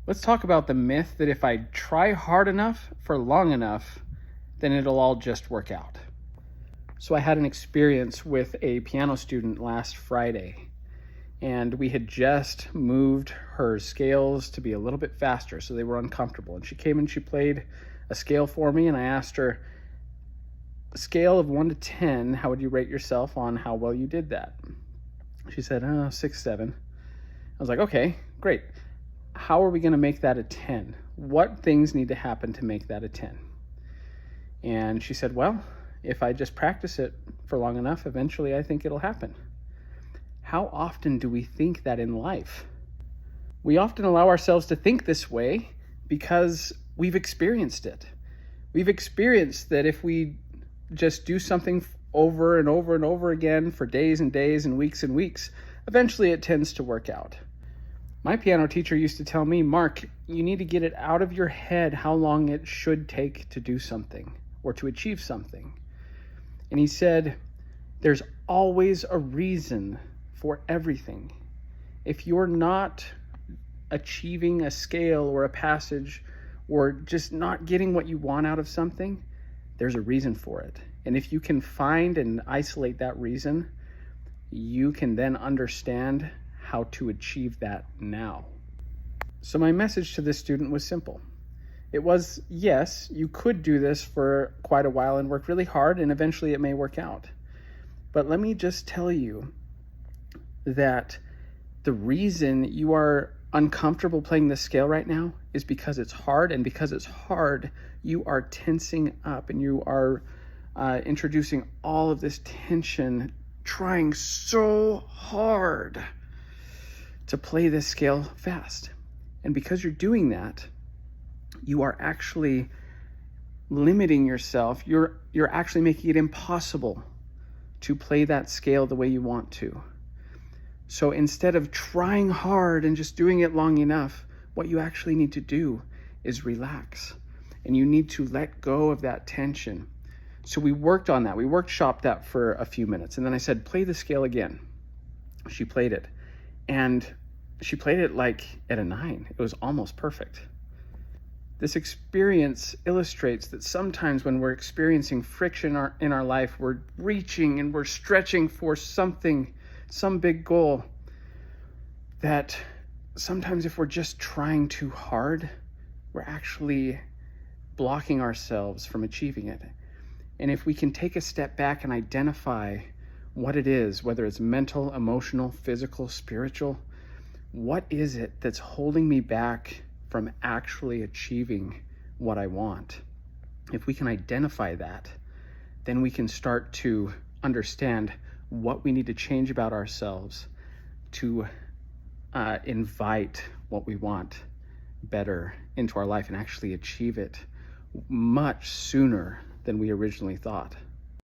Let's talk about the myth that if I try hard enough for long enough, then it'll all just work out. So I had an experience with a piano student last Friday, and we had just moved her scales to be a little bit faster, so they were uncomfortable. And she came and she played a scale for me, and I asked her, scale of 1 to 10, how would you rate yourself on how well you did that? She said, 6, 7. I was like, okay, great. How are we going to make that a 10? What things need to happen to make that a 10? And she said, well, if I just practice it for long enough, eventually I think it'll happen. How often do we think that in life? We often allow ourselves to think this way because we've experienced it. We've experienced that if we just do something over and over and over again for days and days and weeks, eventually it tends to work out. My piano teacher used to tell me, Mark, you need to get it out of your head how long it should take to do something or to achieve something. And he said, there's always a reason for everything. If you're not achieving a scale or a passage or just not getting what you want out of something, there's a reason for it. And if you can find and isolate that reason, you can then understand how to achieve that now. So my message to this student was simple. It was, yes, you could do this for quite a while and work really hard, and eventually it may work out. But let me just tell you that the reason you are uncomfortable playing this scale right now is because it's hard, and because it's hard, you are tensing up and you are introducing all of this tension, trying so hard to play this scale fast. And because you're doing that, you are actually limiting yourself. You're actually making it impossible to play that scale the way you want to. So instead of trying hard and just doing it long enough, what you actually need to do is relax. And you need to let go of that tension. So we worked on that. We workshopped that for a few minutes. And then I said, play the scale again. She played it. And she played it like at a 9. It was almost perfect. This experience illustrates that sometimes when we're experiencing friction in our life, we're reaching and we're stretching for something, some big goal, that sometimes if we're just trying too hard, we're actually blocking ourselves from achieving it. And if we can take a step back and identify what it is, whether it's mental, emotional, physical, spiritual, what is it that's holding me back from actually achieving what I want? If we can identify that, then we can start to understand what we need to change about ourselves to invite what we want better into our life and actually achieve it much sooner than we originally thought.